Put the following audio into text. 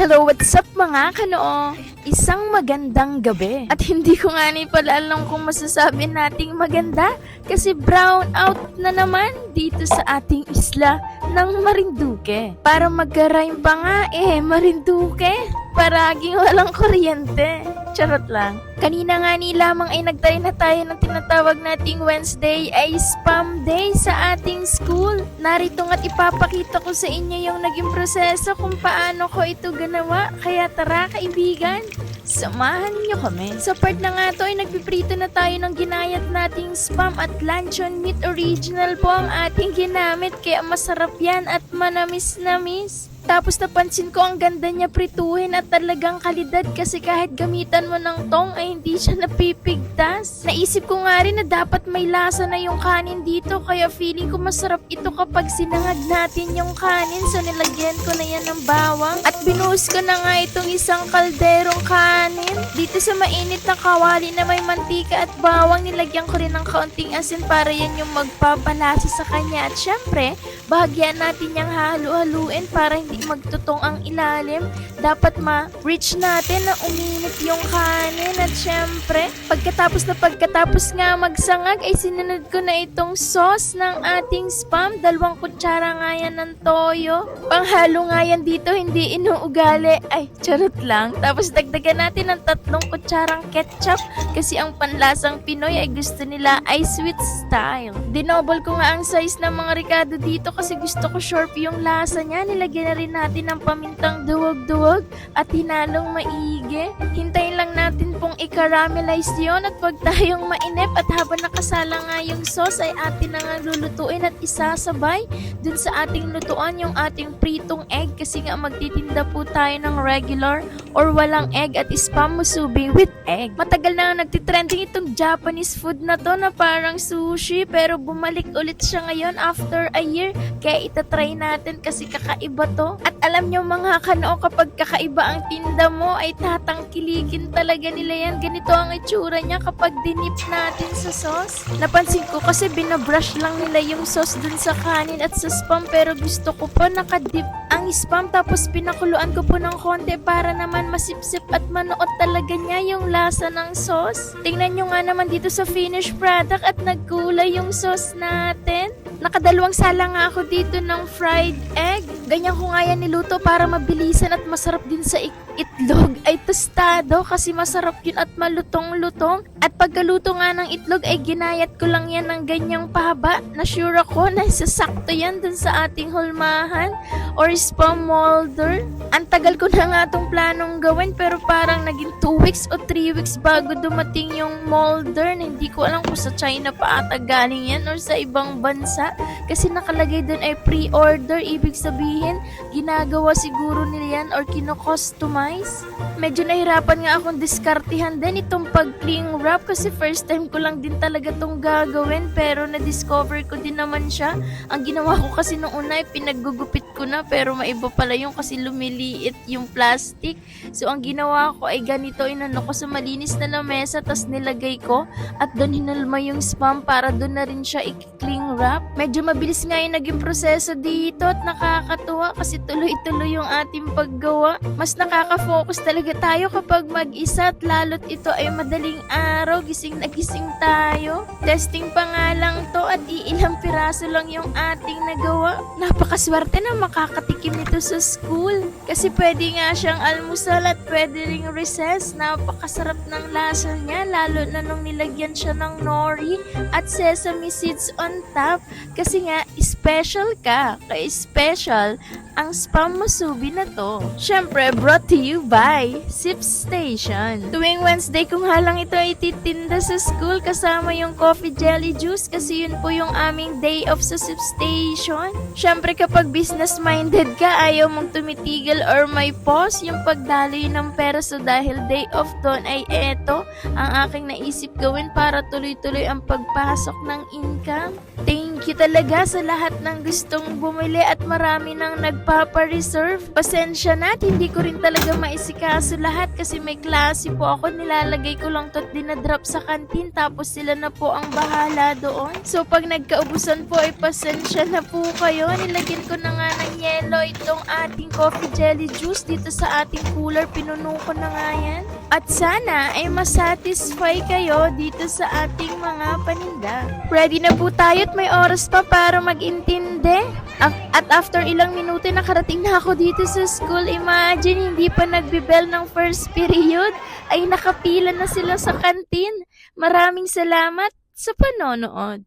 Hello, what's up mga kanoo? Isang magandang gabi. At hindi ko nga ni pala alam kung masasabi nating maganda kasi brown out na naman dito sa ating isla ng Marinduque. Para magka-rhyme pa nga Marinduque. Paraging walang kuryente. Charot lang. Kanina nga ni lamang ay nagtry na tayo ng tinatawag nating Wednesday ay spam day sa ating school. Narito nga't ipapakita ko sa inyo yung naging proseso kung paano ko ito ganawa. Kaya tara kaibigan, samahan niyo kami. Sa part na nga to ay nagpiprito na tayo ng ginayat nating spam at luncheon meat original po ang ating ginamit. Kaya masarap yan at manamis-namis. Tapos napansin ko ang ganda niya prituhin at talagang kalidad kasi kahit gamitan mo ng tong ay hindi siya napipigtas. Naisip ko nga rin na dapat may lasa na yung kanin dito kaya feeling ko masarap ito kapag sinangag natin yung kanin. So nilagyan ko na yan ng bawang at binuhos ko na nga itong isang kalderong kanin. Dito sa mainit na kawali na may mantika at bawang nilagyan ko rin ng kaunting asin para yan yung magpapalasa sa kanya. At syempre, bahagyan natin yung halu-haluin para hindi magtutong ang ilalim. Dapat ma-reach natin na uminit yung kanin. At syempre, pagkatapos nga magsangag ay sinunod ko na itong sauce ng ating spam. 2 kutsara nga yan ng toyo. Panghalo nga yan dito, hindi inuugali. Ay, charot lang. Tapos dagdagan natin ng 3 kutsarang ketchup kasi ang panlasang Pinoy ay gusto nila ay sweet style. Dinoble ko nga ang size ng mga ricado dito kasi gusto ko sharp yung lasa niya. Nilagyan na rin natin ng pamintang duwag-duwag at hinalong maigi. Hintayin lang natin pong i-caramelize yun at wag tayong mainip at habang nakasala nga yung sauce ay atin na nga lulutuin at isasabay dun sa ating lutuan yung ating pritong egg kasi nga magtitinda po tayo ng regular or walang egg at spam musubi with egg. Matagal na nga nagtitrending itong Japanese food na to na parang sushi pero bumalik ulit siya ngayon after a year kaya itatry natin kasi kakaiba to. At alam nyo mga kanoo, kapag kakaiba ang tinda mo ay tatangkilikin talaga nila yan. Ganito ang itsura niya kapag dinip natin sa sauce. Napansin ko kasi binabrush lang nila yung sauce dun sa kanin at sa spam pero gusto ko po nakadip ang spam tapos pinakuluan ko po ng konti para naman masipsip at manuot talaga niya yung lasa ng sauce. Tingnan nyo nga naman dito sa finished product at nagkulay yung sauce natin. Nakadalawang sala nga ako dito ng fried egg. Ganyan ko nga yan niluto para mabilisan at masarap din sa itlog ay tostado kasi masarap yun at malutong-lutong. At pagkaluto nga ng itlog ay ginayat ko lang yan ng ganyang pahaba na sure ako na sasakto yan dun sa ating hulmahan or spam molder. Ang tagal ko na nga itong planong gawin pero parang naging 2 weeks o 3 weeks bago dumating yung molder na hindi ko alam kung sa China pa ata galing yan or sa ibang bansa kasi nakalagay dun ay pre-order. Ibig sabihin ginagawa siguro nila yan or kino-customize. Medyo nahirapan nga akong diskartihan din itong pag-cling wrap kasi first time ko lang din talaga itong gagawin pero na-discover ko din naman siya. Ang ginawa ko kasi nung una ay pinaggugupit ko na pero maiba pala yung kasi lumiliit yung plastic. So ang ginawa ko ay ganito, inano ko sa malinis na lamesa tas nilagay ko at doon hinulma yung spam para doon na rin siya i-cling wrap. Medyo mabilis nga yung naging proseso dito at nakakatuwa kasi tuloy-tuloy yung ating paggawa. Mas nakaka-focus talaga tayo kapag mag-isa at lalo't ito ay madaling araw, gising na gising tayo. Testing pa nga lang to at iilang piraso lang yung ating nagawa. Napakaswerte na makakatikim nito sa school kasi pwede nga siyang almusal at pwede ring recess. Napakasarap ng lasa niya lalo na nung nilagyan siya ng nori at sesame seeds on top kasi nga special ka, kaya special ang spam musubi na to. Syempre, brought to you by Sip Station. Tuwing Wednesday kung halang ito ay titinda sa school kasama yung coffee jelly juice kasi yun po yung aming day off sa Sip Station. Syempre, kapag business-minded ka, ayaw mong tumitigil or may pause yung pagdaloy ng pera. So dahil day off doon ay eto ang aking naisip gawin para tuloy-tuloy ang pagpasok ng income. Thank Thank you talaga sa lahat ng gustong bumili at marami nang nagpapa-reserve. Pasensya na at hindi ko rin talaga maisikaso lahat kasi may klase po ako. Nilalagay ko lang to't dinadrop sa kantin tapos sila na po ang bahala doon. So pag nagkaubusan po ay pasensya na po kayo. Nilagyan ko na nga ng yelo itong ating coffee jelly juice dito sa ating cooler. Pinuno ko na nga yan. At sana ay masatisfy kayo dito sa ating mga paninda. Ready na po tayo at may oras pa para mag-intindi. At after ilang minuto nakarating na ako dito sa school. Imagine, hindi pa nagbibell ng first period ay nakapila na sila sa kantin. Maraming salamat sa panonood.